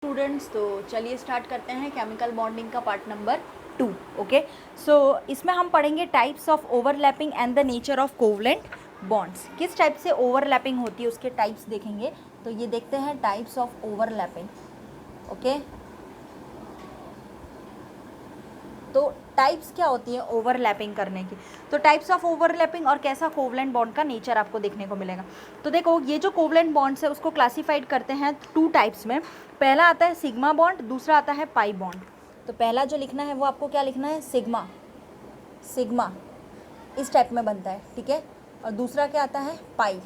Students, तो चलिए start करते हैं केमिकल बॉन्डिंग का पार्ट नंबर 2। ओके, सो इसमें हम पढ़ेंगे types of overlapping and the nature of covalent bonds. किस टाइप से ओवरलैपिंग होती है उसके टाइप्स देखेंगे। तो ये देखते हैं टाइप्स ऑफ ओवरलैपिंग। ओके, तो टाइप्स क्या होती है ओवरलैपिंग करने की। तो टाइप्स ऑफ ओवरलैपिंग और कैसा कोवलेंट बॉन्ड का नेचर आपको देखने को मिलेगा। तो देखो, ये जो कोवलेंट बॉन्ड्स है उसको क्लासिफाइड करते हैं 2 टाइप्स में। पहला आता है सिग्मा बॉन्ड, दूसरा आता है पाई बॉन्ड। तो पहला जो लिखना है वो आपको क्या लिखना है, सिग्मा। सिग्मा इस टाइप में बनता है, ठीक है। और दूसरा क्या आता है, पाई।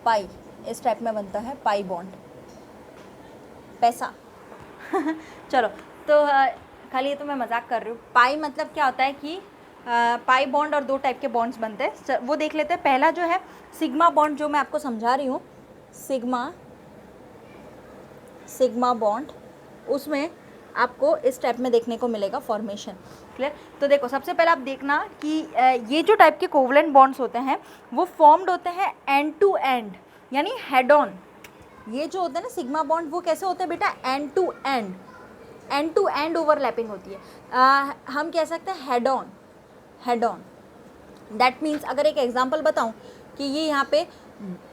पाई इस टाइप में बनता है, पाई बॉन्ड, पैसा। चलो, तो खाली ये तो मैं मजाक कर रही हूँ। पाई मतलब क्या होता है कि पाई बॉन्ड और 2 टाइप के बॉन्ड्स बनते हैं, वो देख लेते हैं। पहला जो है सिग्मा बॉन्ड, जो मैं आपको समझा रही हूँ, सिग्मा बॉन्ड, उसमें आपको इस टाइप में देखने को मिलेगा फॉर्मेशन। क्लियर। तो देखो, सबसे पहले आप देखना कि ये जो टाइप के कोवलेंट बॉन्ड्स होते हैं वो फॉर्म्ड होते हैं एंड टू एंड, यानी हेड ऑन। ये जो होता है ना सिग्मा बॉन्ड, वो कैसे होते हैं बेटा, एंड टू एंड ओवरलैपिंग होती है। हम कह सकते हैं हेड ऑन। दैट मीन्स, अगर एक एग्जांपल बताऊं कि ये यहाँ पे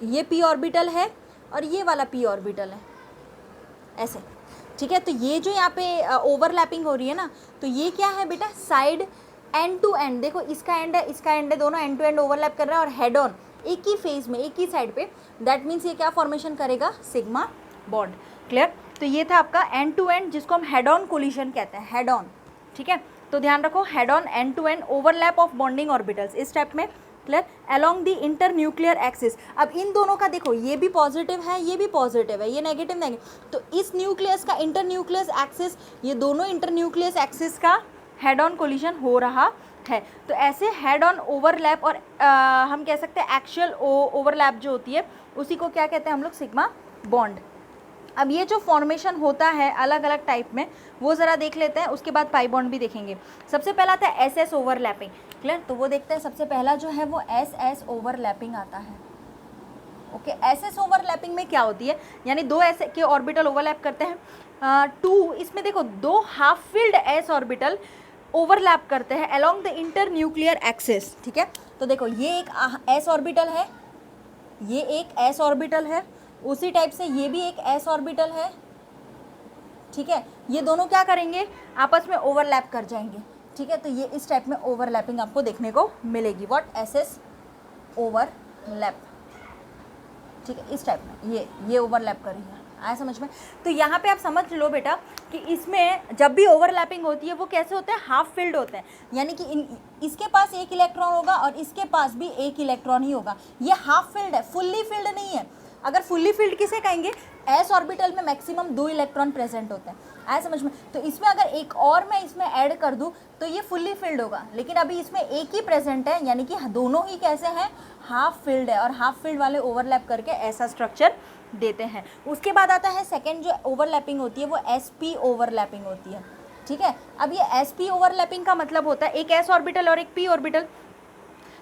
ये पी ऑर्बिटल है और ये वाला पी ऑर्बिटल है, ऐसे, ठीक है। तो ये जो यहाँ पे ओवरलैपिंग हो रही है ना, तो ये क्या है बेटा, साइड एंड टू एंड। देखो, इसका एंड है, इसका एंड है, दोनों एंड टू एंड ओवरलैप कर रहा है और हेड ऑन, एक ही फेज में, एक ही साइड पे। दैट मीन्स ये क्या फॉर्मेशन करेगा, सिग्मा बॉन्ड। क्लियर। तो ये था आपका एंड टू एंड, जिसको हम हेड ऑन कोलिशन कहते हैं, हेड ऑन, ठीक है। तो ध्यान रखो, head on, end to end overlap of bonding orbitals, इस टाइप में। Clear. Along the inter nuclear axis. अब इन दोनों का देखो, ये भी पॉजिटिव है, ये भी पॉजिटिव है, ये नेगेटिव नहीं। तो इस न्यूक्लियस का इंटर न्यूक्लियस एक्सिस, ये दोनों इंटर न्यूक्लियस एक्सिस का हेड ऑन कोलिशन हो रहा है। तो ऐसे हेड ऑन ओवरलैप, और हम कह सकते हैं एक्चुअल ओवरलैप जो होती है उसी को क्या कहते हैं हम लोग, सिग्मा बॉन्ड। अब ये जो फॉर्मेशन होता है अलग अलग टाइप में, वो ज़रा देख लेते हैं, उसके बाद पाई बॉन्ड भी देखेंगे। सबसे पहला आता है एस एस ओवरलैपिंग। क्लियर। तो वो देखते हैं, सबसे पहला जो है वो एस एस ओवरलैपिंग आता है। ओके, एस एस ओवरलैपिंग में क्या होती है, यानी 2 एस के ऑर्बिटल ओवरलैप करते हैं। 2, इसमें देखो 2 half filled S orbital overlap करते हैं along the inter nuclear axis, ठीक है। तो देखो, ये एक एस ऑर्बिटल है, ये एक एस ऑर्बिटल है, उसी टाइप से ये भी एक एस ऑर्बिटल है, ठीक है। ये दोनों क्या करेंगे, आपस में ओवरलैप कर जाएंगे, ठीक है। तो ये इस टाइप में ओवरलैपिंग आपको देखने को मिलेगी, व्हाट, एस एस ओवरलैप, ठीक है। इस टाइप में ये ओवरलैप कर रही है, आया समझ में। तो यहाँ पे आप समझ लो बेटा कि इसमें जब भी ओवरलैपिंग होती है वो कैसे होते हैं, हाफ फिल्ड होते हैं, यानी कि इसके पास एक इलेक्ट्रॉन होगा और इसके पास भी एक इलेक्ट्रॉन ही होगा। ये हाफ फिल्ड है, फुल्ली फिल्ड नहीं है। अगर फुल्ली फिल्ड किसे कहेंगे, एस ऑर्बिटल में मैक्सिमम 2 इलेक्ट्रॉन प्रेजेंट होते हैं, आया समझ में। तो इसमें अगर एक और मैं इसमें ऐड कर दूं तो ये फुल्ली फिल्ड होगा, लेकिन अभी इसमें एक ही प्रेजेंट है, यानी कि दोनों ही कैसे हैं, हाफ फिल्ड है। और हाफ फिल्ड वाले ओवरलैप करके ऐसा स्ट्रक्चर देते हैं। उसके बाद आता है सेकेंड जो ओवरलैपिंग होती है, वो एसपी ओवरलैपिंग होती है, ठीक है। अब ये एसपी ओवरलैपिंग का मतलब होता है एक एस ऑर्बिटल और एक पी ऑर्बिटल।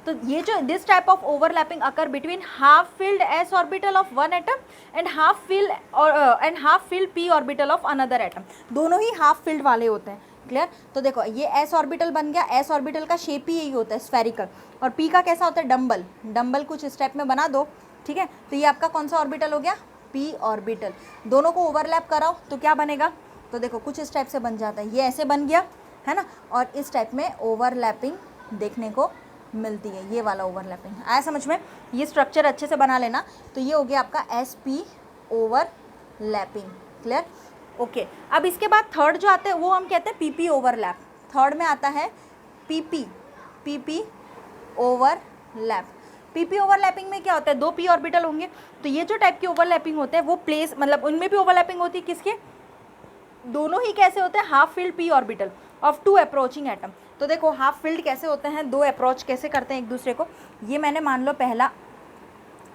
तो ये जो this type of overlapping occur between half filled S orbital of one atom and half filled P orbital of another atom, दोनों ही हाफ फिल्ड वाले होते हैं। क्लियर। तो देखो, ये एस ऑर्बिटल बन गया, एस ऑर्बिटल का शेप ही यही होता है, स्फेरिकल। और पी का कैसा होता है, डम्बल कुछ इस टाइप में बना दो, ठीक है। तो ये आपका कौन सा ऑर्बिटल हो गया, पी ऑर्बिटल। दोनों को ओवरलैप कराओ तो क्या बनेगा, तो देखो कुछ इस टाइप से बन जाता है, ये ऐसे बन गया है ना। और इस टाइप में ओवरलैपिंग देखने को मिलती है, ये वाला ओवरलैपिंग, आया समझ में। ये स्ट्रक्चर अच्छे से बना लेना। तो ये हो गया आपका S P overlapping. Clear. Okay, अब इसके बाद थर्ड जो आता है वो हम कहते हैं पीपी ओवरलैप। थर्ड में आता है पीपी ओवरलैप। पीपी ओवरलैपिंग में क्या होता है, 2 पी ऑर्बिटल होंगे। तो ये जो टाइप की ओवरलैपिंग होते हैं वो प्लेस, मतलब उनमें भी ओवरलैपिंग होती है, किसके, दोनों ही कैसे होते हैं, half filled P orbital of 2 approaching atom. तो देखो, हाफ फिल्ड कैसे होते हैं, 2 अप्रोच कैसे करते हैं एक दूसरे को। ये मैंने मान लो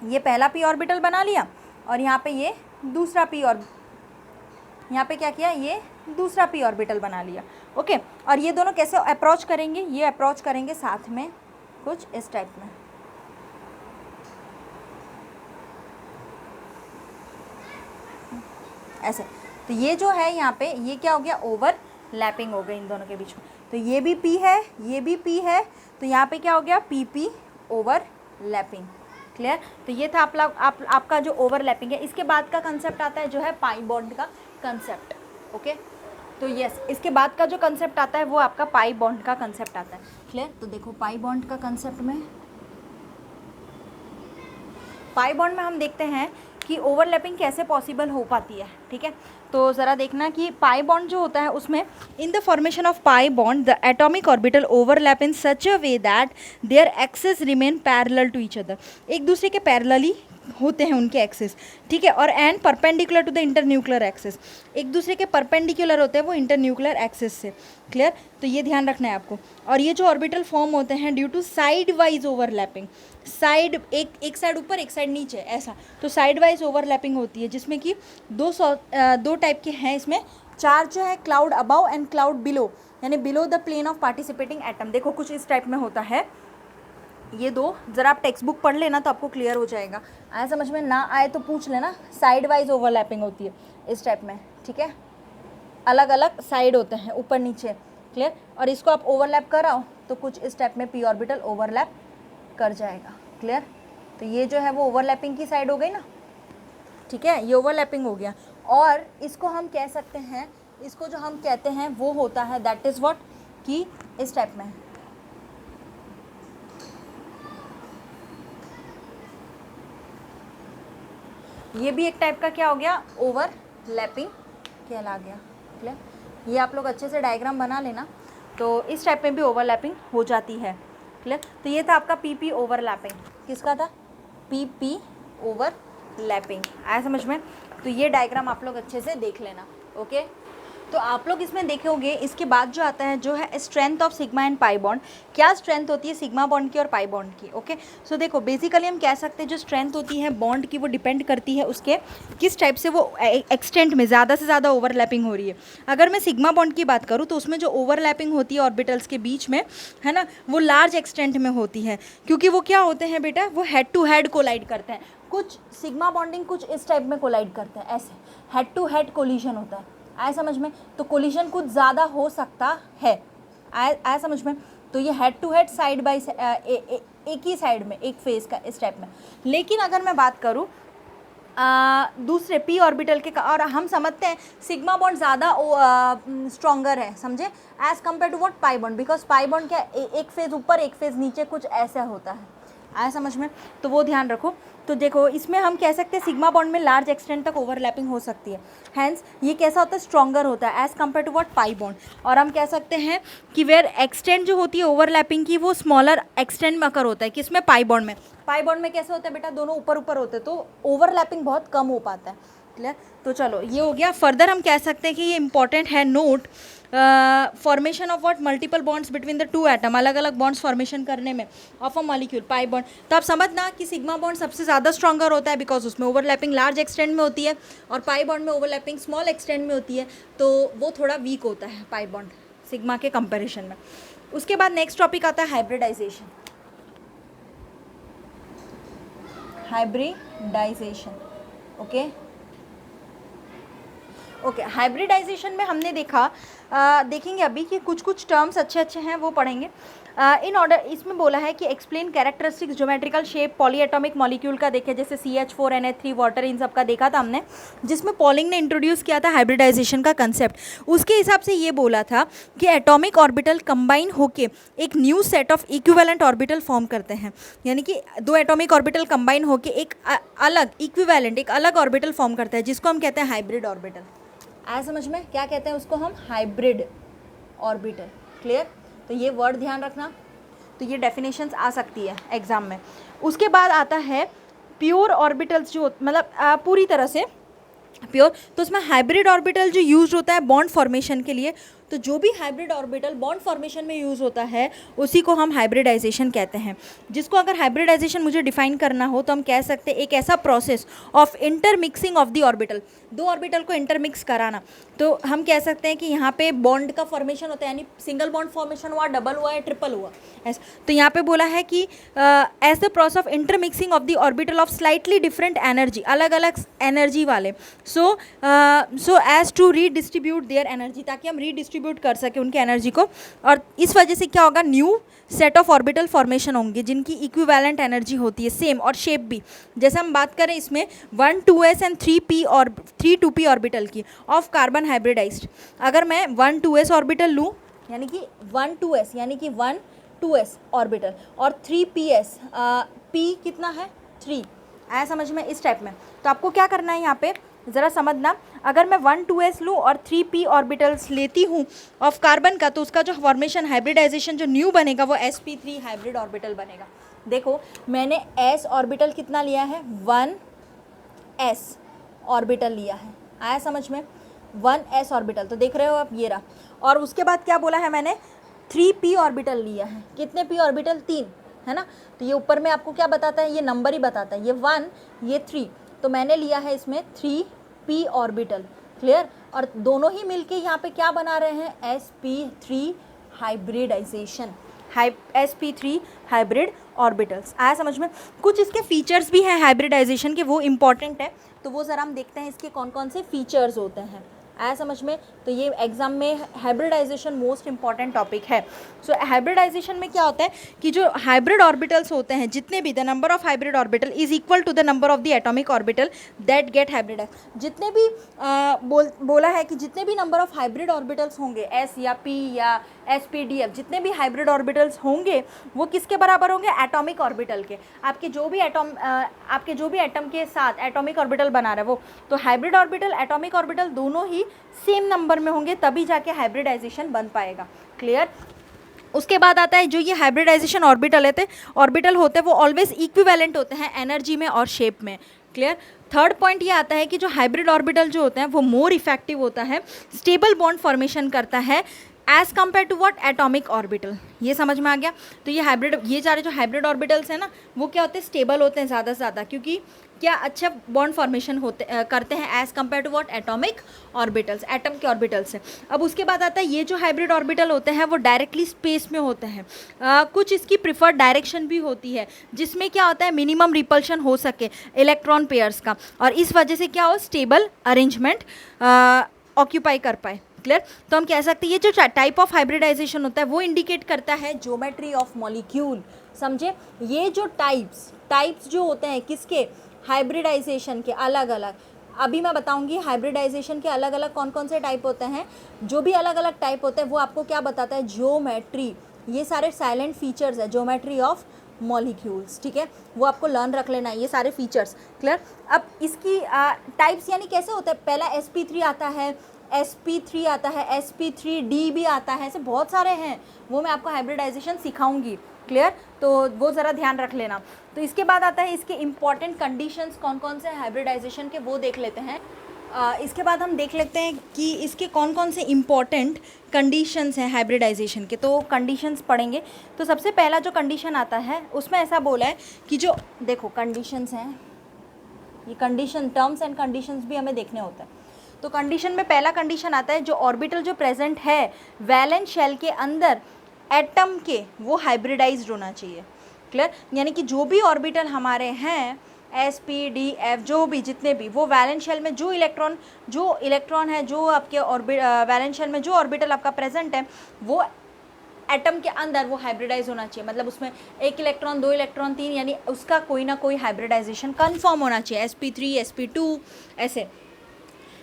ये पहला पी ऑर्बिटल बना लिया, और यहाँ पे ये दूसरा पी, और यहाँ पे क्या किया, ये दूसरा पी ऑर्बिटल बना लिया। ओके, और ये दोनों कैसे अप्रोच करेंगे, ये अप्रोच करेंगे साथ में कुछ इस टाइप में, ऐसे। तो ये जो है यहाँ पे ये क्या हो गया, ओवरलैपिंग हो गई इन दोनों के बीच में। तो ये भी P है, ये भी P है, तो यहाँ पे क्या हो गया, PP ओवरलैपिंग। क्लियर। तो ये था आपका जो ओवरलैपिंग है। इसके बाद का कंसेप्ट आता है जो है पाई बॉन्ड का कंसेप्ट। ओके, तो यस, इसके बाद का जो कंसेप्ट आता है वो आपका पाई बॉन्ड का कंसेप्ट आता है। क्लियर। तो देखो पाई बॉन्ड का कंसेप्ट में, पाई बॉन्ड में हम देखते हैं कि ओवरलैपिंग कैसे पॉसिबल हो पाती है। ठीक है, तो ज़रा देखना कि पाई बॉन्ड जो होता है उसमें in the formation of pi bond the atomic orbital overlap in such a way that their axes remain parallel to each other. एक दूसरे के पैरेलली होते हैं उनके एक्सेस। ठीक है, और and perpendicular to the internuclear axes, एक दूसरे के परपेंडिकुलर होते हैं वो इंटरन्यूक्लियर एक्सेस से। क्लियर। तो ये ध्यान रखना है आपको। और ये जो ऑर्बिटल फॉर्म होते हैं due to side wise overlapping, side एक साइड ऊपर एक साइड नीचे ऐसा, तो साइड वाइज ओवरलैपिंग होती है जिसमें कि दो टाइप के हैं इसमें। चार्ज जो है cloud above and cloud below, यानी below the plane of participating atom. देखो कुछ इस टाइप में होता है ये दो। ज़रा आप टेक्स्ट बुक पढ़ लेना तो आपको क्लियर हो जाएगा। आए समझ में ना आए तो पूछ लेना। साइड वाइज ओवरलैपिंग होती है इस टाइप में। ठीक है, अलग अलग साइड होते हैं ऊपर नीचे। क्लियर। और इसको आप ओवरलैप कराओ तो कुछ इस टाइप में पी ऑर्बिटल ओवरलैप कर जाएगा। क्लियर। तो ये जो है वो ओवरलैपिंग की साइड हो गई ना। ठीक है, ये ओवरलैपिंग हो गया। और इसको हम कह सकते हैं, इसको जो हम कहते हैं वो होता है दैट इज़ व्हाट, कि इस टाइप में ये भी एक टाइप का क्या हो गया, ओवरलैपिंग कहला गया। क्लियर। ये आप लोग अच्छे से डायग्राम बना लेना। तो इस टाइप में भी ओवरलैपिंग हो जाती है। क्लियर। तो ये था आपका PP ओवरलैपिंग। किसका था, PP ओवरलैपिंग। आया समझ में। तो ये डायग्राम आप लोग अच्छे से देख लेना। ओके, तो आप लोग इसमें देखोगे इसके बाद जो आता है जो है strength of sigma and pi bond. क्या स्ट्रेंथ होती है सिग्मा बॉन्ड की और पाई बॉन्ड की। ओके, सो देखो बेसिकली हम कह सकते हैं जो स्ट्रेंथ होती है बॉन्ड की वो डिपेंड करती है उसके किस टाइप से वो एक्सटेंट में ज़्यादा से ज़्यादा ओवरलैपिंग हो रही है। अगर मैं सिग्मा बॉन्ड की बात करूँ तो उसमें जो ओवरलैपिंग होती है ऑर्बिटल्स के बीच में, है ना, वो लार्ज एक्सटेंट में होती है, क्योंकि वो क्या होते हैं बेटा, वो हेड टू हेड कोलाइड करते हैं। कुछ सिग्मा बॉन्डिंग कुछ इस टाइप में कोलाइड करते हैं, ऐसे हेड टू हेड कोलिजन होता है। आया समझ में। तो कोलिजन कुछ ज़्यादा हो सकता है। आया समझ में। तो ये head to head side by एक ही साइड में, एक फेस का इस टाइप में। लेकिन अगर मैं बात करूँ दूसरे पी ऑर्बिटल के, और हम समझते हैं सिग्मा बॉन्ड ज़्यादा स्ट्रॉन्गर है, समझे, as compare to what pi bond, because pi bond क्या एक फेज़ ऊपर एक फेज़ नीचे कुछ ऐसा होता है। आया समझ में। तो वो ध्यान रखो। तो देखो इसमें हम कह सकते हैं सिग्मा बॉन्ड में लार्ज एक्सटेंट तक ओवरलैपिंग हो सकती है, हैंस ये कैसा होता है, स्ट्रॉन्गर होता है as compare to what pi bond. और हम कह सकते हैं कि वेयर एक्सटेंट जो होती है ओवरलैपिंग की वो स्मॉलर एक्सटेंट में अकर होता है। किसमें, पाई बॉन्ड में। पाई बॉन्ड में कैसे होता है बेटा, दोनों ऊपर ऊपर होते हैं तो ओवरलैपिंग बहुत कम हो पाता है। क्लियर। तो चलो ये हो गया। फर्दर हम कह सकते हैं कि ये इंपॉर्टेंट है note, formation of what, multiple bonds between the two atom, अलग अलग बॉन्ड्स फॉर्मेशन करने में of a molecule pi bond. तो आप समझना कि सिग्मा बॉन्ड सबसे ज़्यादा स्ट्रॉन्गर होता है बिकॉज उसमें ओवरलैपिंग लार्ज एक्सटेंट में होती है, और पाई बॉन्ड में ओवरलैपिंग स्मॉल एक्सटेंट में होती है, तो वो थोड़ा वीक होता है पाई बॉन्ड सिग्मा के कंपेरिजन में। उसके बाद नेक्स्ट टॉपिक आता है हाइब्रिडाइजेशन। हाइब्रिडाइजेशन। ओके, हाइब्रिडाइजेशन में हमने देखा, देखेंगे अभी कि कुछ कुछ टर्म्स अच्छे अच्छे हैं वो पढ़ेंगे। इन ऑर्डर इसमें बोला है कि explain characteristics geometrical shape polyatomic molecule का देखे, जैसे CH4NH3 वाटर, इन सब का देखा था हमने, जिसमें पॉलिंग ने इंट्रोड्यूस किया था हाइब्रिडाइजेशन का कंसेप्ट। उसके हिसाब से ये बोला था कि एटॉमिक ऑर्बिटल कंबाइन होके एक new set of equivalent orbital form करते हैं, यानी कि दो एटॉमिक ऑर्बिटल कंबाइन होके एक अलग इक्विवेलेंट, एक अलग ऑर्बिटल फॉर्म करता है, जिसको हम कहते हैं हाइब्रिड ऑर्बिटल। आया समझ में, क्या कहते हैं उसको हम, हाइब्रिड ऑर्बिटल। क्लियर। तो ये वर्ड ध्यान रखना। तो ये डेफिनेशंस आ सकती है एग्जाम में। उसके बाद आता है प्योर ऑर्बिटल्स, जो मतलब पूरी तरह से प्योर। तो उसमें हाइब्रिड ऑर्बिटल जो यूज होता है बॉन्ड फॉर्मेशन के लिए, तो जो भी हाइब्रिड ऑर्बिटल बॉन्ड फॉर्मेशन में यूज़ होता है उसी को हम हाइब्रिडाइजेशन कहते हैं। जिसको अगर हाइब्रिडाइजेशन मुझे डिफाइन करना हो तो हम कह सकते हैं एक ऐसा process of intermixing of the orbital, दो ऑर्बिटल को इंटरमिक्स कराना। तो हम कह सकते हैं कि यहाँ पे बॉन्ड का फॉर्मेशन होता है, यानी सिंगल बॉन्ड फॉर्मेशन हुआ, डबल हुआ या ट्रिपल हुआ ऐसा। तो यहाँ पे बोला है कि as the process of intermixing of the orbital of slightly different energy, अलग अलग एनर्जी वाले, so as to redistribute their energy, ताकि हम रीडिस्ट्रीब्यूट कर सकें उनकी एनर्जी को। और इस वजह से क्या होगा, new set of orbital formation होंगे जिनकी इक्विवेलेंट एनर्जी होती है सेम, और शेप भी। जैसे हम बात करें इसमें 1 2s एंड 3p और 3 2p ऑर्बिटल की ऑफ कार्बन हाइब्रिडाइज्ड। अगर मैं 1 2s ऑर्बिटल लूँ, यानी कि 1 2s यानी कि 1 2s ऑर्बिटल, और 3ps, p कितना है 3, आया समझ में इस टाइप में। तो आपको क्या करना है यहाँ पे ज़रा समझना, अगर मैं 1 2s लूँ और 3p ऑर्बिटल्स लेती हूँ ऑफ कार्बन का, तो उसका जो फॉर्मेशन हाइब्रिडाइजेशन जो न्यू बनेगा वो sp3 हाइब्रिड ऑर्बिटल बनेगा। देखो मैंने s ऑर्बिटल कितना लिया है, 1s ऑर्बिटल लिया है, आया समझ में, 1s ऑर्बिटल। तो देख रहे हो आप, ये रहा। और उसके बाद क्या बोला है मैंने, 3p ऑर्बिटल लिया है। कितने p ऑर्बिटल, 3 है ना। तो ये ऊपर में आपको क्या बताता है, ये नंबर ही बताता है, ये 1 ये 3। तो मैंने लिया है इसमें 3p ऑर्बिटल, क्लियर। और दोनों ही मिलके यहाँ पे क्या बना रहे हैं, sp3 hybridisation, sp3 hybrid orbitals, आया समझ में। कुछ इसके फीचर्स भी हैं हाइब्रिडाइजेशन के, वो इम्पॉर्टेंट है, तो वो ज़रा हम देखते हैं इसके कौन कौन से फीचर्स होते हैं, आया समझ में। तो ये एग्जाम में हाइब्रिडाइजेशन मोस्ट इंपॉर्टेंट टॉपिक है। सो हाइब्रिडाइजेशन में क्या होता है कि जो हाइब्रिड ऑर्बिटल्स होते हैं, जितने भी, the number of hybrid orbital is equal to the number of the atomic orbital that get hybridize. जितने भी बोला है कि जितने भी नंबर ऑफ हाइब्रिड ऑर्बिटल्स होंगे, s या p या sp,d,f, जितने भी हाइब्रिड ऑर्बिटल्स होंगे वो किसके बराबर होंगे, एटॉमिक ऑर्बिटल के। आपके जो भी एटम के साथ एटॉमिक ऑर्बिटल बना रहा है वो, तो हाइब्रिड ऑर्बिटल एटॉमिक ऑर्बिटल दोनों ही सेम नंबर में होंगे, तभी जाके हाइब्रिडाइजेशन बन पाएगा, क्लियर। उसके बाद आता है जो ये हाइब्रिडाइजेशन ऑर्बिटल होते हैं वो ऑलवेज इक्विवेलेंट होते हैं एनर्जी में और शेप में, क्लियर। थर्ड पॉइंट ये आता है कि जो हाइब्रिड ऑर्बिटल जो होते हैं वो मोर इफेक्टिव होता है, स्टेबल बॉन्ड फॉर्मेशन करता है as compare to what, atomic orbital. ये समझ में आ गया। तो ये सारे जो हाइब्रिड ऑर्बिटल्स हैं ना, वो क्या होते हैं, स्टेबल होते हैं ज़्यादा से ज़्यादा, क्योंकि क्या अच्छा बॉन्ड फॉर्मेशन करते हैं as compare to what, atomic orbitals, atom के ऑर्बिटल्स से। अब उसके बाद आता है ये जो हाइब्रिड ऑर्बिटल होते हैं वो डायरेक्टली स्पेस में होते हैं। कुछ इसकी प्रिफर्ड डायरेक्शन भी होती है, जिसमें क्या होता है, मिनिमम रिपल्शन हो सके इलेक्ट्रॉन पेयर्स का, और इस वजह से क्या हो, स्टेबल अरेंजमेंट ऑक्यूपाई कर पाए, क्लियर। तो हम कह सकते हैं ये जो टाइप ऑफ हाइब्रिडाइजेशन होता है वो इंडिकेट करता है ज्योमेट्री ऑफ मॉलिक्यूल, समझे। ये जो टाइप्स जो होते हैं किसके, हाइब्रिडाइजेशन के, अलग अलग। अभी मैं बताऊंगी हाइब्रिडाइजेशन के अलग अलग कौन कौन से टाइप होते हैं। जो भी अलग अलग टाइप होते हैं वो आपको क्या बताता है, ज्योमेट्री। ये सारे साइलेंट फीचर्स है, ज्योमेट्री ऑफ मॉलिक्यूल्स, ठीक है, वो आपको लर्न रख लेना है, ये सारे फीचर्स, क्लियर। अब इसकी टाइप्स यानी कैसे होता है, पहला sp3 आता है, sp3 आता है, sp3d भी आता है, ऐसे बहुत सारे हैं, वो मैं आपको हाइब्रिडाइजेशन सिखाऊंगी, क्लियर। तो वो ज़रा ध्यान रख लेना। तो इसके बाद आता है इसके इम्पॉर्टेंट कंडीशंस कौन कौन से हाइब्रिडाइजेशन के, वो देख लेते हैं। इसके बाद हम देख लेते हैं कि इसके कौन कौन से इम्पॉर्टेंट कंडीशंस हैं हाइब्रिडाइजेशन के। तो कंडीशंस पढ़ेंगे। तो सबसे पहला जो कंडीशन आता है उसमें ऐसा बोला है कि जो देखो कंडीशंस हैं, ये कंडीशन, टर्म्स एंड कंडीशंस भी हमें देखने होते हैं। तो कंडीशन में पहला कंडीशन आता है जो ऑर्बिटल जो प्रेजेंट है वैलेंस शेल के अंदर एटम के, वो हाइब्रिडाइज्ड होना चाहिए, क्लियर। यानी कि जो भी ऑर्बिटल हमारे हैं sp,d,f, जो भी जितने भी, वो वैलेंस शेल में जो इलेक्ट्रॉन है, जो आपके वैलेंस शेल में जो ऑर्बिटल आपका प्रेजेंट है, वो एटम के अंदर वो हाइब्रिडाइज होना चाहिए। मतलब उसमें 1 इलेक्ट्रॉन 2 इलेक्ट्रॉन 3, यानी उसका कोई ना कोई हाइब्रिडाइजेशन कन्फर्म होना चाहिए, sp3 sp2 ऐसे।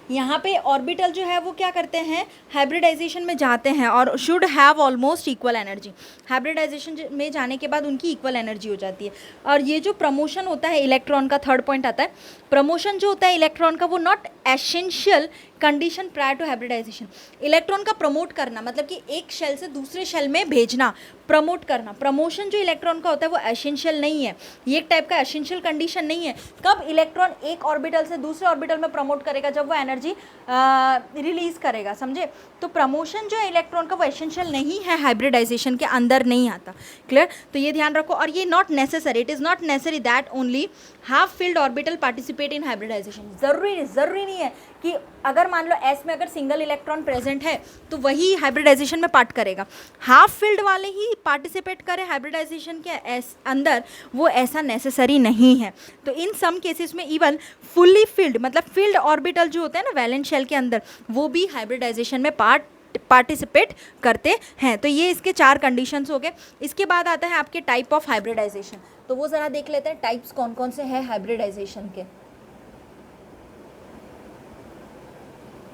यहाँ पे ऑर्बिटल जो है वो क्या करते हैं, हाइब्रिडाइजेशन में जाते हैं और should have almost equal energy. Hybridization में जाने के बाद उनकी इक्वल एनर्जी हो जाती है। और ये जो प्रमोशन होता है इलेक्ट्रॉन का, थर्ड पॉइंट आता है, प्रमोशन जो होता है इलेक्ट्रॉन का, वो not essential condition prior to hybridization, electron का प्रमोट करना, मतलब कि एक शेल से दूसरे शेल में भेजना, प्रमोट करना। प्रमोशन जो इलेक्ट्रॉन का होता है वो एसेंशियल नहीं है, ये एक टाइप का एसेंशियल कंडीशन नहीं है। कब इलेक्ट्रॉन एक ऑर्बिटल से दूसरे ऑर्बिटल में प्रमोट करेगा, जब वो एनर्जी रिलीज करेगा, समझे। तो प्रमोशन जो है इलेक्ट्रॉन का वो एसेंशियल नहीं है, हाइब्रिडाइजेशन के अंदर नहीं आता। क्लियर, तो ये ध्यान रखो। और ये not necessary, it is not necessary that only half filled orbital participate in hybridization. ज़रूरी नहीं है कि अगर मान लो एस में अगर सिंगल इलेक्ट्रॉन प्रेजेंट है तो वही हाइब्रिडाइजेशन में पार्ट करेगा, हाफ फील्ड वाले ही पार्टिसिपेट करें हाइब्रिडाइजेशन के अंदर, वो ऐसा नेसेसरी नहीं है। तो इन सम केसेस में इवन फुल्ली फील्ड, मतलब फील्ड ऑर्बिटल जो होता है ना वैलेंस शेल के अंदर, वो भी हाइब्रिडाइजेशन में पार्टिसिपेट करते हैं। तो ये इसके 4 कंडीशंस हो गए। इसके बाद आता है आपके टाइप ऑफ हाइब्रिडाइजेशन, तो वो ज़रा देख लेते हैं टाइप्स कौन कौन से हैं हाइब्रिडाइजेशन के।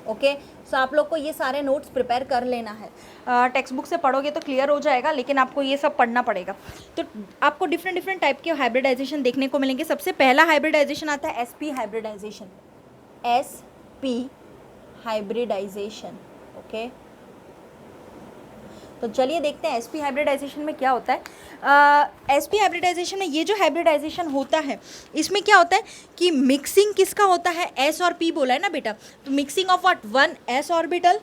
ओके, सो आप लोग को ये सारे नोट्स प्रिपेयर कर लेना है। टेक्स्ट बुक से पढ़ोगे तो क्लियर हो जाएगा, लेकिन आपको ये सब पढ़ना पड़ेगा। तो आपको डिफरेंट टाइप के हाइब्रिडाइजेशन देखने को मिलेंगे। सबसे पहला हाइब्रिडाइजेशन आता है sp hybridization, sp hybridization. Okay, तो चलिए देखते हैं एसपी हाइब्रिडाइजेशन में क्या होता है। एसपी हाइब्रिडाइजेशन में ये जो हाइब्रिडाइजेशन होता है इसमें क्या होता है कि मिक्सिंग किसका होता है, एस और पी बोला है ना बेटा, तो mixing of what, 1 S orbital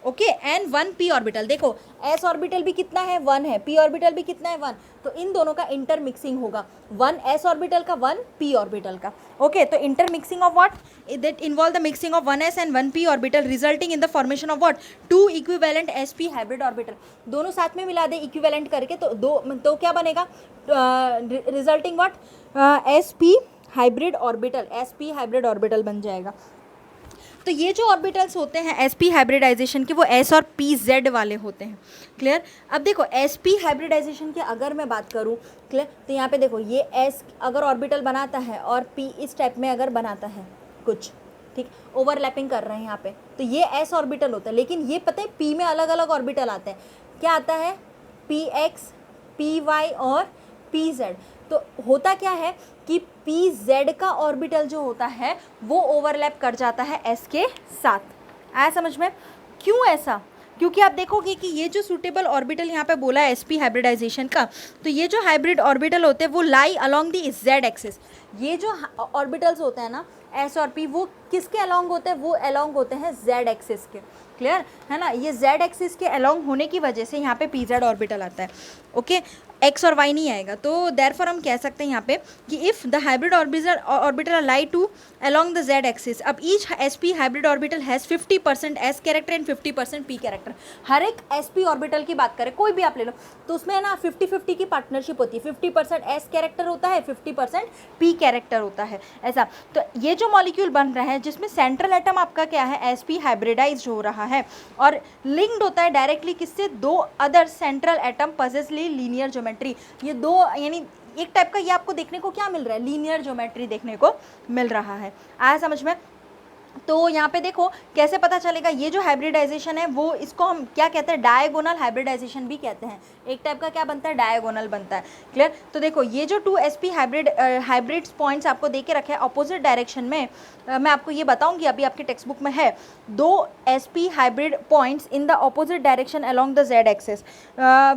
okay and 1 P orbital. देखो एस ऑर्बिटल भी कितना है, 1 है, पी ऑर्बिटल भी कितना है, 1, तो इन दोनों का इंटर मिक्सिंग होगा, 1 एस ऑर्बिटल का, 1 पी ऑर्बिटल का। ओके, तो inter mixing of what, that involve the mixing of 1 S and 1 P orbital resulting in the formation of what, 2 equivalent S P hybrid orbital. दोनों साथ में मिला दे equivalent करके, तो क्या बनेगा, resulting what, S P hybrid orbital, S P hybrid orbital बन जाएगा। तो ये जो ऑर्बिटल्स होते हैं एसपी हाइब्रिडाइजेशन के, वो एस और पी जेड वाले होते हैं। क्लियर, अब देखो एसपी हाइब्रिडाइजेशन की अगर मैं बात करूँ, क्लियर, तो यहाँ पे देखो ये एस अगर ऑर्बिटल बनाता है और पी इस टाइप में अगर बनाता है कुछ, ठीक, ओवरलैपिंग कर रहे हैं यहाँ पे, तो ये एस ऑर्बिटल होता है। लेकिन ये पता है पी में अलग अलग ऑर्बिटल आते हैं, क्या आता है, पी एक्स, पी वाई और पी जेड। तो होता क्या है कि पी जेड का ऑर्बिटल जो होता है वो ओवरलैप कर जाता है एस के साथ। आया समझ में, क्यों ऐसा, क्योंकि आप देखोगे कि ये जो सूटेबल ऑर्बिटल यहाँ पे बोला है एसपी हाइब्रिडाइजेशन का, तो ये जो हाइब्रिड ऑर्बिटल होते हैं वो लाई अलोंग दी जेड एक्सिस। ये जो ऑर्बिटल्स होते हैं ना एस और पी, वो किसके अलोंग होते हैं, वो अलोंग होते हैं जेड एक्सिस के। क्लियर है ना, ये जेड एक्सिस के अलोंग होने की वजह से यहाँ पे पी जेड ऑर्बिटल आता है। ओके, एक्स और वाई नहीं आएगा। तो देयरफॉर हम कह सकते हैं यहाँ पे कि if the hybrid orbital lie to along the Z axis, अब each sp hybrid orbital has 50% s character and 50% p character. हर एक एसपी ऑर्बिटल की बात करें, कोई भी आप ले लो, तो उसमें है ना 50-50 की पार्टनरशिप होती है, 50% एस कैरेक्टर होता है, 50% पी कैरेक्टर होता है, ऐसा। तो ये जो मॉलिक्यूल बन रहा है जिसमें सेंट्रल एटम आपका क्या है, एसपी हाइब्रिडाइज्ड हो रहा है और लिंक्ड होता है डायरेक्टली किससे, 2 other central atom possess linear geometry. ये 2 यानी एक टाइप का ये आपको देखने को क्या मिल रहा है, लीनियर ज्योमेट्री देखने को मिल रहा है। आया समझ में। तो यहाँ पे देखो कैसे पता चलेगा, ये जो हाइब्रिडाइजेशन है वो इसको हम क्या कहते हैं, डायगोनल हाइब्रिडाइजेशन भी कहते हैं। एक टाइप का क्या बनता है, डायगोनल बनता है। क्लियर, तो देखो ये जो 2 एसपी हाइब्रिड्स पॉइंट्स आपको दे के रखे हैं अपोजिट डायरेक्शन में, मैं आपको ये बताऊंगी, अभी आपके टेक्स्ट बुक में है 2 SP hybrid points in the opposite direction along the Z axis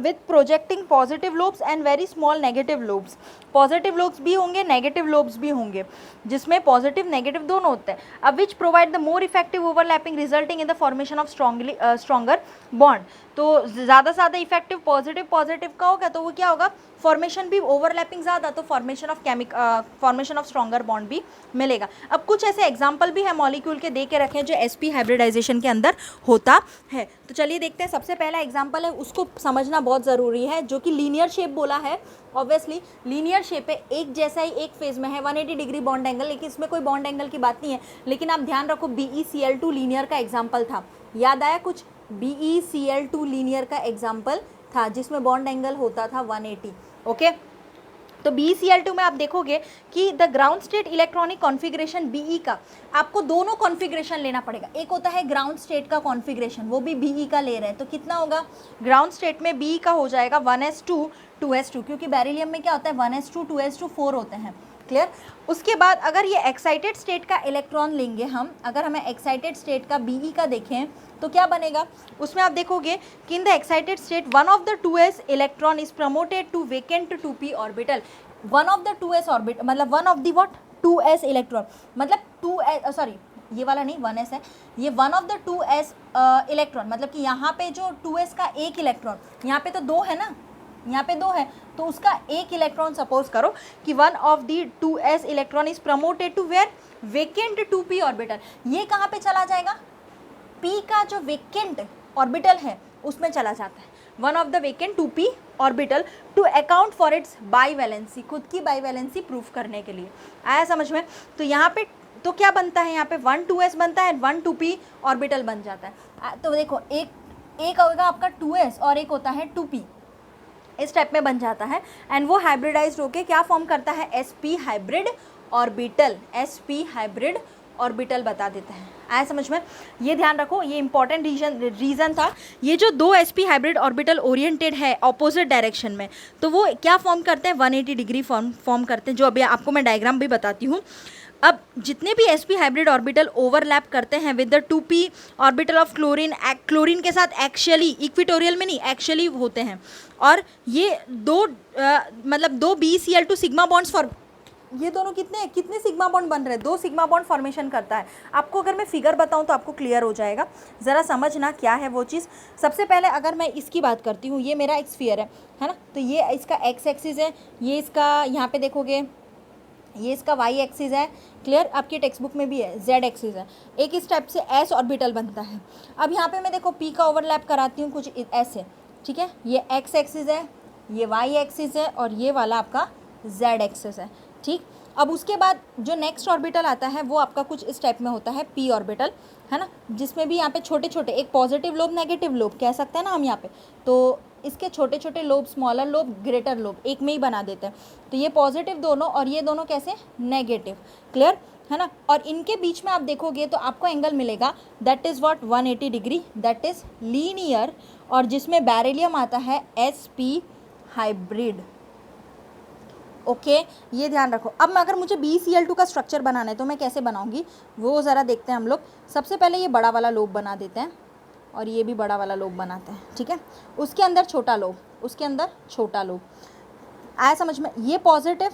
with projecting positive lobes and very small negative lobes. Positive lobes भी होंगे, नेगेटिव लोब्स भी होंगे, जिसमें पॉजिटिव नेगेटिव दोनों होते हैं। अब which provide the more effective overlapping resulting in the formation of stronger bond. तो ज़्यादा से ज़्यादा इफेक्टिव पॉजिटिव का होगा तो वो क्या होगा, फॉर्मेशन भी ओवरलैपिंग ज़्यादा, तो फॉर्मेशन ऑफ स्ट्रॉन्गर बॉन्ड भी मिलेगा। अब कुछ ऐसे एग्जाम्पल भी है मॉलिक्यूल के दे के रखे हैं जो एसपी हाइब्रिडाइजेशन के अंदर होता है। तो चलिए देखते हैं, सबसे पहला एग्जाम्पल है, उसको समझना बहुत ज़रूरी है, जो कि लीनियर शेप बोला है। ऑब्वियसली लीनियर शेप है, एक जैसा ही एक फेज में है, 180 डिग्री बॉन्ड एंगल, लेकिन इसमें कोई बॉन्ड एंगल की बात नहीं है। लेकिन आप ध्यान रखो BeCl2 लीनियर का एग्जाम्पल था, याद आया कुछ, BeCl2 लीनियर का एग्जाम्पल था जिसमें बॉन्ड एंगल होता था 180। ओके, तो BeCl2 में आप देखोगे कि the ground state electronic configuration Be का, आपको दोनों कॉन्फ़िगरेशन लेना पड़ेगा। एक होता है ग्राउंड स्टेट का कॉन्फ़िगरेशन, वो भी Be का ले रहे हैं, तो कितना होगा, ग्राउंड स्टेट में Be का हो जाएगा 1s2 2s2, क्योंकि बेरिलियम में क्या होता है 1s2 2s2 4 होते हैं। क्लियर। उसके बाद अगर ये एक्साइटेड स्टेट का इलेक्ट्रॉन लेंगे हम, अगर हमें एक्साइटेड स्टेट का बीई का देखें तो क्या बनेगा, उसमें आप देखोगे कि in the excited state one of the 2s electron is promoted to vacant 2p orbital. One of the 2s orbit मतलब one of the what 2s electron, मतलब 2s सॉरी ये वाला नहीं 1s है, ये one of the 2s electron, मतलब कि यहाँ पे जो 2s का एक इलेक्ट्रॉन, यहाँ पे तो 2 है ना, यहाँ पे 2 है, तो उसका एक इलेक्ट्रॉन सपोज करो कि one of the 2s electron is promoted to where vacant 2p orbital. ये कहाँ पे चला जाएगा, p का जो वेकेंट ऑर्बिटल है उसमें चला जाता है, one of the vacant 2p orbital to account for its bivalency, खुद की बाईवैलेंसी प्रूफ करने के लिए। आया समझ में। तो यहाँ पे तो क्या बनता है, यहाँ पे 1 2s बनता है, 1 2p ऑर्बिटल बन जाता है। तो देखो एक होगा आपका 2s और एक होता है 2p, इस टाइप में बन जाता है एंड वो हाइब्रिडाइज्ड होके क्या फॉर्म करता है, sp hybrid orbital, sp hybrid orbital बता देता है। आया समझ में। ये ध्यान रखो, ये इंपॉर्टेंट रीजन था। ये जो 2 sp हाइब्रिड ऑर्बिटल ओरिएंटेड है ऑपोजिट डायरेक्शन में, तो वो क्या फॉर्म करते हैं, 180 डिग्री फॉर्म करते हैं, जो अभी आपको मैं डायग्राम भी बताती हूँ। अब जितने भी sp हाइब्रिड ऑर्बिटल ओवरलैप करते हैं with the 2p orbital of chlorine, chlorine के साथ एक्चुअली इक्विटोरियल में नहीं एक्चुअली होते हैं, और ये मतलब 2 BCl2 सिग्मा बॉन्ड्स फॉर, ये दोनों कितने सिग्मा बॉन्ड बन रहे हैं, 2 सिग्मा बॉन्ड फॉर्मेशन करता है। आपको अगर मैं फिगर बताऊं तो आपको क्लियर हो जाएगा, ज़रा समझना क्या है वो चीज़। सबसे पहले अगर मैं इसकी बात करती हूँ, ये मेरा एक स्फीयर है ना, तो ये इसका एक्स एक्सिस है, ये इसका यहाँ पे देखोगे ये इसका वाई एक्सिस है, क्लियर, आपकी टेक्स्ट बुक में भी है, जेड एक्सिस है। एक इस टाइप से एस ऑर्बिटल बनता है। अब यहाँ पे मैं देखो पी का ओवरलैप कराती हूँ कुछ ऐसे, ठीक है, ये एक्स एक्सिस है, ये वाई एक्सिस है और ये वाला आपका जेड एक्सिस है, ठीक। अब उसके बाद जो नेक्स्ट ऑर्बिटल आता है वो आपका कुछ इस टाइप में होता है पी ऑर्बिटल, है ना, जिसमें भी यहाँ पे छोटे छोटे एक पॉजिटिव लोब नेगेटिव लोब कह सकते हैं ना हम यहाँ पे, तो इसके छोटे छोटे lobe, smaller lobe, greater lobe एक में ही बना देते हैं। तो ये पॉजिटिव दोनों और ये दोनों कैसे, नेगेटिव, क्लियर है ना। और इनके बीच में आप देखोगे तो आपको एंगल मिलेगा that is what 180 degree, that is linear, और जिसमें बेरिलियम आता है sp हाइब्रिड। ओके ये ध्यान रखो। अब अगर मुझे BCl2 का स्ट्रक्चर बनाना है तो मैं कैसे बनाऊंगी वो ज़रा देखते हैं हम लोग। सबसे पहले ये बड़ा वाला लोब बना देते हैं और ये भी बड़ा वाला लोब बनाते हैं, ठीक है, उसके अंदर छोटा लोब, उसके अंदर छोटा लोब। आया समझ में। ये पॉजिटिव,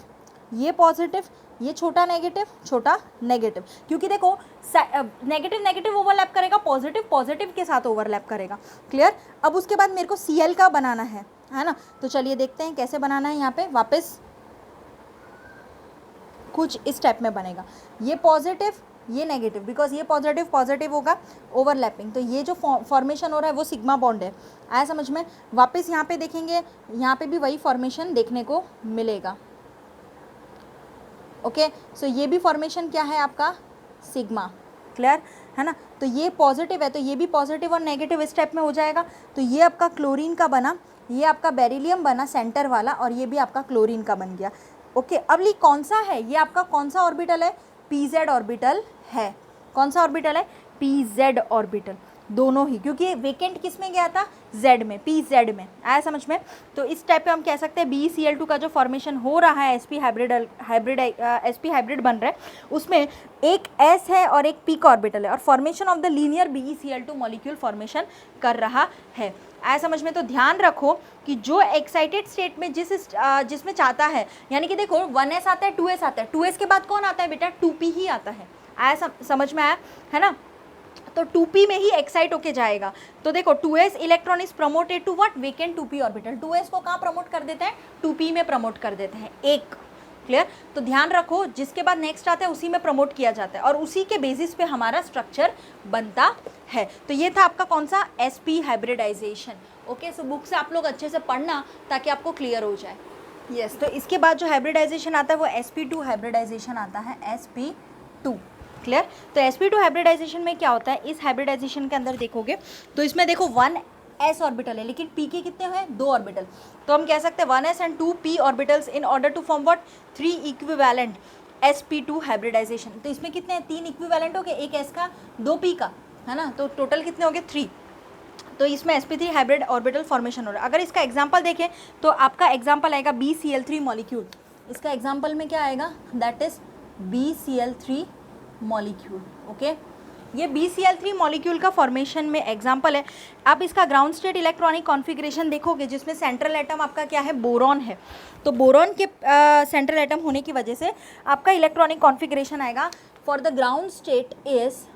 ये पॉजिटिव, ये छोटा नेगेटिव, छोटा नेगेटिव, क्योंकि देखो नेगेटिव नेगेटिव ओवरलैप करेगा, पॉजिटिव पॉजिटिव के साथ ओवरलैप करेगा, क्लियर। अब उसके बाद मेरे को Cl का बनाना है ना, तो चलिए देखते हैं कैसे बनाना है। यहाँ पे वापस कुछ इस टाइप में बनेगा, ये पॉजिटिव ये नेगेटिव, बिकॉज ये पॉजिटिव पॉजिटिव होगा ओवरलैपिंग, तो ये जो फॉर्मेशन हो रहा है वो सिग्मा बॉन्ड है। आया समझ में। वापस यहाँ पे देखेंगे, यहाँ पे भी वही फॉर्मेशन देखने को मिलेगा। ओके सो ये भी फॉर्मेशन क्या है आपका, सिग्मा, क्लियर है ना। तो ये पॉजिटिव है तो ये भी पॉजिटिव और नेगेटिव इस टाइप में हो जाएगा। तो ये आपका क्लोरीन का बना, ये आपका बेरिलियम बना सेंटर वाला, और ये भी आपका क्लोरीन का बन गया। ओके अब ये कौन सा है, ये आपका कौन सा ऑर्बिटल है, pz ऑर्बिटल है। कौन सा ऑर्बिटल है, pz ऑर्बिटल, दोनों ही, क्योंकि वेकेंट किस में गया था, z में, pz में। आया समझ में। तो इस टाइप पे हम कह सकते हैं BCl2 का जो फॉर्मेशन हो रहा है sp हाइब्रिड बन रहा है, उसमें एक s है और एक p का ऑर्बिटल है, और formation of the linear BeCl2 molecule formation कर रहा है। आया समझ में। तो ध्यान रखो कि जो एक्साइटेड स्टेट में जिसमें चाहता है, यानी कि देखो 1s आता है 2s आता है, 2s के बाद कौन आता है बेटा, 2p ही आता है। आया समझ में आया है ना। तो 2p में ही एक्साइट होके जाएगा। तो देखो 2s electron is promoted to what, vacant 2p orbital. 2s को कहाँ प्रमोट कर देते हैं, 2p में प्रमोट कर देते हैं, एक, क्लियर। तो ध्यान रखो जिसके बाद नेक्स्ट आता है उसी में प्रमोट किया जाता है, और उसी के बेसिस पे हमारा स्ट्रक्चर बनता है। तो ये था आपका कौन सा, sp hybridization. Okay so book से आप लोग अच्छे से पढ़ना ताकि आपको क्लियर हो जाए। यस तो इसके बाद जो हाइब्रिडाइजेशन आता है वो sp2 हाइब्रिडाइजेशन आता है, sp2, क्लियर। तो sp2 हाइब्रिडाइजेशन में क्या होता है, इस हाइब्रिडाइजेशन के अंदर देखोगे तो इसमें देखो 1s ऑर्बिटल है, लेकिन p के कितने हैं, 2 ऑर्बिटल। तो हम कह सकते हैं 1s and 2p orbitals in order to form what, 3 equivalent sp2 hybridization. तो इसमें कितने हैं, 3 इक्विवेलेंट हो गए, एक s का 2 p का, है ना, तो टोटल कितने हो गए, 3। तो इसमें sp3 हाइब्रिड ऑर्बिटल फॉर्मेशन हो रहा है। अगर इसका एग्जांपल देखें तो आपका एग्जांपल आएगा BCl3 मॉलिक्यूल। इसका एग्जाम्पल में क्या आएगा, that is BCl3 molecule. Okay, ये BCl3 मॉलिक्यूल का फॉर्मेशन में एग्जाम्पल है। आप इसका ग्राउंड स्टेट इलेक्ट्रॉनिक कॉन्फ़िगरेशन देखोगे जिसमें सेंट्रल एटम आपका क्या है, बोरॉन है। तो बोरॉन के सेंट्रल एटम होने की वजह से आपका इलेक्ट्रॉनिक कॉन्फ़िगरेशन आएगा for the ground state is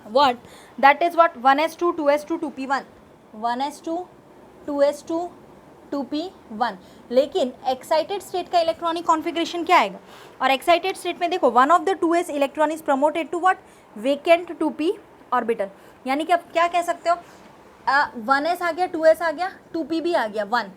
what, that is what, 1s2 2s2 2p1, 1s2 2s2 2p1। लेकिन एक्साइटेड स्टेट का इलेक्ट्रॉनिक कॉन्फ़िगरेशन क्या आएगा, और एक्साइटेड स्टेट में देखो one of the 2s electron is promoted to what, vacant 2p orbital. यानी कि आप क्या कह सकते हो, 1s आ गया, 2s आ गया, 2p भी आ गया, 1,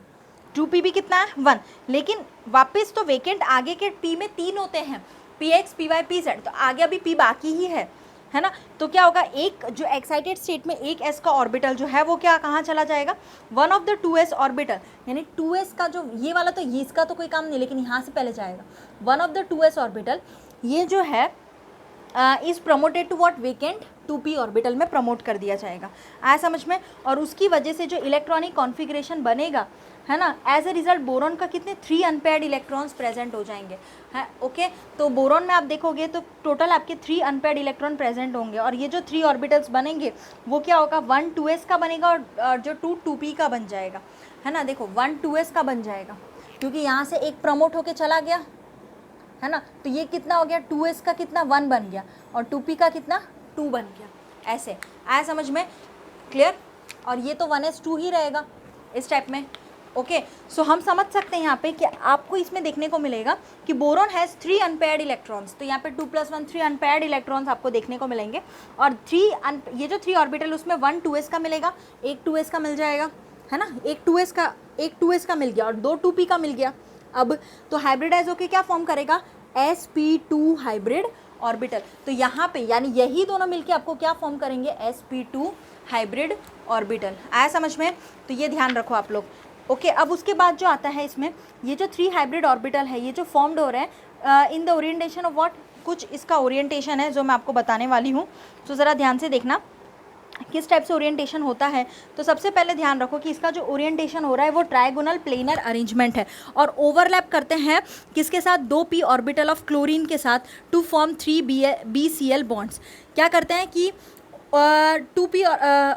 2p भी कितना है 1, लेकिन वापस तो वेकेंट आगे के p में 3 होते हैं, px py pz, तो आगे अभी p बाकी ही है ना। तो क्या होगा, एक जो एक्साइटेड स्टेट में एक s का ऑर्बिटल जो है वो क्या कहाँ चला जाएगा, one of the 2s orbital, यानी 2s का जो ये वाला, तो ये इसका तो कोई काम नहीं, लेकिन यहाँ से पहले जाएगा one of the 2s orbital, ये जो है is promoted to what, vacant 2p orbital में प्रमोट कर दिया जाएगा। आया समझ में। और उसकी वजह से जो इलेक्ट्रॉनिक कॉन्फ़िगरेशन बनेगा, है ना, एज ए रिजल्ट बोरॉन का कितने 3 अनपेयर्ड इलेक्ट्रॉन्स प्रेजेंट हो जाएंगे, है। ओके, तो बोरॉन में आप देखोगे तो टोटल आपके 3 अनपेयर्ड इलेक्ट्रॉन प्रेजेंट होंगे, और ये जो 3 ऑर्बिटल्स बनेंगे वो क्या होगा, 1 2s का बनेगा और जो 2 2p का बन जाएगा, है ना। देखो 1 2s का बन जाएगा क्योंकि यहाँ से एक प्रमोट होके चला गया, है ना, तो ये कितना हो गया, 2s का कितना 1 बन गया, और 2p का कितना 2 बन गया। ऐसे आया समझ में, क्लियर। और ये तो 1s2 ही रहेगा इस टाइप में। ओके, सो हम समझ सकते हैं यहाँ पे कि आपको इसमें देखने को मिलेगा कि बोरॉन हैज़ 3 अनपेयर्ड इलेक्ट्रॉन्स, तो यहाँ पे 2 + 1 3 अनपेयर्ड इलेक्ट्रॉन्स आपको देखने को मिलेंगे, और ये जो 3 ऑर्बिटल उसमें 1 2s का मिलेगा, एक 2s का मिल जाएगा, है ना, एक 2s का मिल गया और 2 2p का मिल गया। अब तो हाइब्रिडाइज होके क्या फॉर्म करेगा, sp2 हाइब्रिड ऑर्बिटल। तो यहाँ पे यानी यही दोनों मिलके आपको क्या फॉर्म करेंगे, sp2 हाइब्रिड ऑर्बिटल। आया समझ में, तो ये ध्यान रखो आप लोग। ओके, अब उसके बाद जो आता है इसमें, ये जो 3 हाइब्रिड ऑर्बिटल है ये जो फॉर्म्ड हो रहे हैं in the orientation of what, कुछ इसका ओरिएंटेशन है जो मैं आपको बताने वाली हूँ, तो ज़रा ध्यान से देखना किस टाइप से ओरिएंटेशन होता है। तो सबसे पहले ध्यान रखो कि इसका जो ओरिएंटेशन हो रहा है वो ट्रायगोनल प्लेनर अरेंजमेंट है, और ओवरलैप करते हैं किसके साथ, 2p ऑर्बिटल ऑफ क्लोरीन के साथ टू फॉर्म 3 BCl बॉन्ड्स। क्या करते हैं कि 2p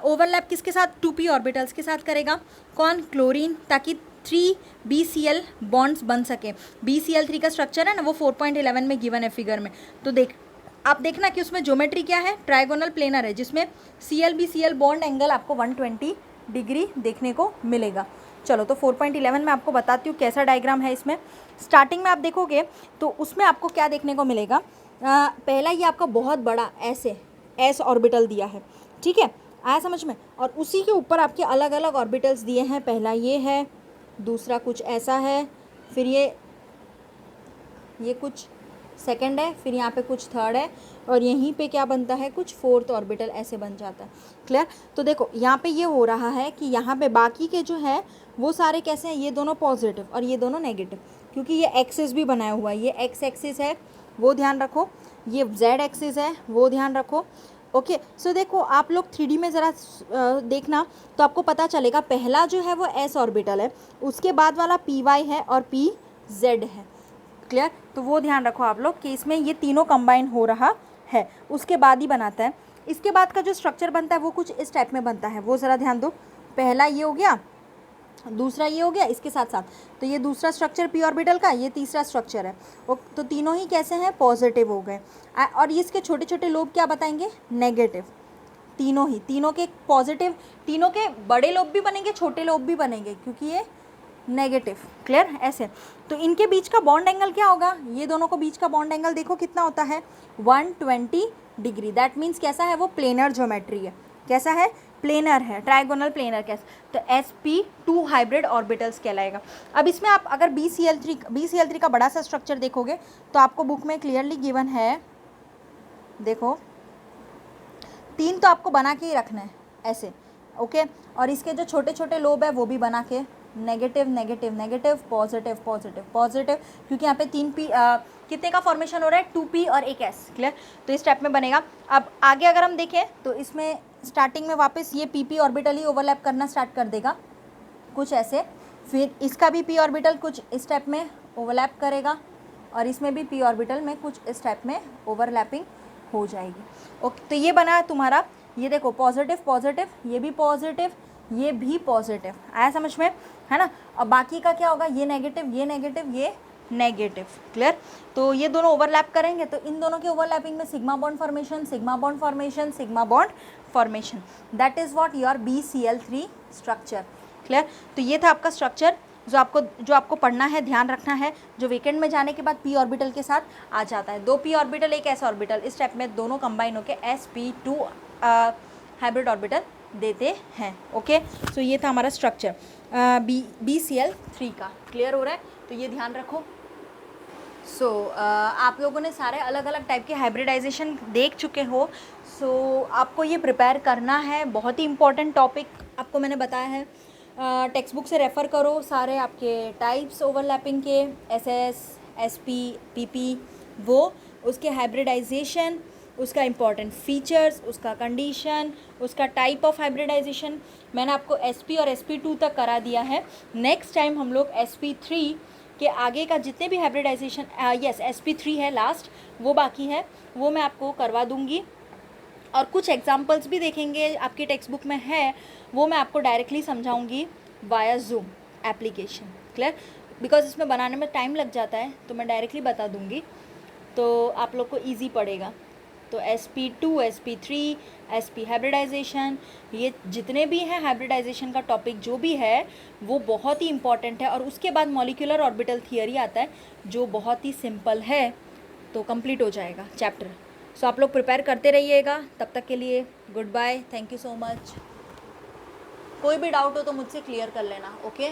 ओवरलैप किसके साथ, 2p ऑर्बिटल्स के साथ करेगा, कौन, क्लोरीन, ताकि 3 BCl बॉन्ड्स बन सके। BCl3 का स्ट्रक्चर है ना वो 4.11 में गिवन है फिगर में। तो आप देखना कि उसमें ज्योमेट्री क्या है, ट्रायगोनल प्लेनर है, जिसमें Cl बॉन्ड एंगल आपको 120 डिग्री देखने को मिलेगा। चलो तो 4.11 में आपको बताती हूँ कैसा डायग्राम है इसमें। स्टार्टिंग में आप देखोगे तो उसमें आपको क्या देखने को मिलेगा, पहला ये आपका बहुत बड़ा ऐसे s ऑर्बिटल दिया है, ठीक है, आया समझ में, और उसी के ऊपर आपके अलग अलग ऑर्बिटल्स दिए हैं। पहला ये है, दूसरा कुछ ऐसा है, फिर ये कुछ सेकंड है, फिर यहाँ पे कुछ थर्ड है, और यहीं पे क्या बनता है, कुछ फोर्थ ऑर्बिटल ऐसे बन जाता है। क्लियर। तो देखो यहाँ पे ये हो रहा है कि यहाँ पे बाकी के जो है वो सारे कैसे हैं, ये दोनों पॉजिटिव और ये दोनों नेगेटिव, क्योंकि ये एक्सिस भी बनाया हुआ है, ये एक्स एक्सिस है वो ध्यान रखो, ये जेड एक्सिस है वो ध्यान रखो। ओके, सो देखो आप लोग 3D में ज़रा देखना तो आपको पता चलेगा, पहला जो है वो s ऑर्बिटल है, उसके बाद वाला py है और pz है। क्लियर। तो वो ध्यान रखो आप लोग कि इसमें ये तीनों कंबाइन हो रहा है, उसके बाद ही बनाता है। इसके बाद का जो स्ट्रक्चर बनता है वो कुछ इस टाइप में बनता है, वो ज़रा ध्यान दो। पहला ये हो गया, दूसरा ये हो गया, इसके साथ साथ तो ये दूसरा स्ट्रक्चर p ऑर्बिटल का, ये तीसरा स्ट्रक्चर है। तो तीनों ही कैसे हैं, पॉजिटिव हो गए। और इसके छोटे छोटे लोब क्या बताएंगे, नेगेटिव। तीनों के पॉजिटिव, तीनों के बड़े लोब भी बनेंगे, छोटे लोब भी बनेंगे, क्योंकि ये नेगेटिव। क्लियर। ऐसे तो इनके बीच का बॉन्ड एंगल क्या होगा, ये दोनों को बीच का बॉन्ड एंगल देखो कितना होता है, 120 डिग्री। दैट मीन्स कैसा है, वो प्लेनर ज्योमेट्री है। कैसा है, प्लेनर है, ट्रायगोनल प्लेनर। कैसे, तो sp2 हाइब्रिड ऑर्बिटल्स कहलाएगा। अब इसमें आप अगर BCl3 का बड़ा सा स्ट्रक्चर देखोगे तो आपको बुक में क्लियरली गिवन है, देखो 3 तो आपको बना के ही रखना है ऐसे। ओके, और इसके जो छोटे छोटे लोब है वो भी बना के, negative negative negative, positive positive positive, क्योंकि यहाँ पे 3p कितने का फॉर्मेशन हो रहा है, 2p और एक s। क्लियर। तो इस टाइप में बनेगा। अब आगे अगर हम देखें तो इसमें स्टार्टिंग में वापस ये pp ऑर्बिटल ही ओवरलैप करना स्टार्ट कर देगा कुछ ऐसे, फिर इसका भी p ऑर्बिटल कुछ इस टाइप में ओवरलैप करेगा और इसमें भी पी ऑर्बिटल में कुछ इस टाइप में ओवरलैपिंग हो जाएगी। ओके, तो ये बना है तुम्हारा, ये देखो पॉजिटिव पॉजिटिव, ये भी पॉजिटिव, ये भी पॉजिटिव, आया समझ में, है ना। अब बाकी का क्या होगा, ये नेगेटिव, ये नेगेटिव, ये नेगेटिव, क्लियर। तो ये दोनों ओवरलैप करेंगे तो इन दोनों के ओवरलैपिंग में sigma bond formation, sigma bond formation, sigma bond formation, that is what your BCl3 structure, clear. तो ये था आपका स्ट्रक्चर जो आपको पढ़ना है, ध्यान रखना है, जो वीकेंड में जाने के बाद p ऑर्बिटल के साथ आ जाता है। 2 p ऑर्बिटल, एक s ऑर्बिटल, इस टाइप में दोनों कंबाइन होकर sp2 हाइब्रिड ऑर्बिटल देते हैं। ओके, सो ये था हमारा स्ट्रक्चर BCl3 का, क्लियर हो रहा है, तो ये ध्यान रखो। सो आप लोगों ने सारे अलग अलग टाइप के हाइब्रिडाइजेशन देख चुके हो। सो आपको ये प्रिपेयर करना है, बहुत ही इंपॉर्टेंट टॉपिक आपको मैंने बताया है। टेक्स्ट बुक से रेफ़र करो सारे आपके टाइप्स ओवरलैपिंग के, SS, SP, PP, वो उसके हाइब्रिडाइजेशन, उसका इम्पॉर्टेंट फीचर्स, उसका कंडीशन, उसका टाइप ऑफ हाइब्रिडाइजेशन मैंने आपको SP और SP2 तक करा दिया है। नेक्स्ट टाइम हम लोग SP3 के आगे का जितने भी हाइब्रिडाइजेशन, यस SP3 है लास्ट, वो बाकी है, वो मैं आपको करवा दूँगी। और कुछ एग्जांपल्स भी देखेंगे, आपकी टेक्स्ट बुक में है, वो मैं आपको डायरेक्टली समझाऊंगी via Zoom application, clear. Because इसमें बनाने में टाइम लग जाता है, तो मैं डायरेक्टली बता दूंगी, तो आप लोग को इजी पड़ेगा। तो SP2, SP3, SP हाइब्रिडाइजेशन, ये जितने भी हैं हाइब्रिडाइजेशन का टॉपिक जो भी है वो बहुत ही इंपॉर्टेंट है। और उसके बाद मॉलिक्यूलर ऑर्बिटल थियरी आता है जो बहुत ही सिंपल है, तो कंप्लीट हो जाएगा चैप्टर। सो आप लोग प्रिपेयर करते रहिएगा, तब तक के लिए goodbye, thank you so much. कोई भी डाउट हो तो मुझसे क्लियर कर लेना, ओके।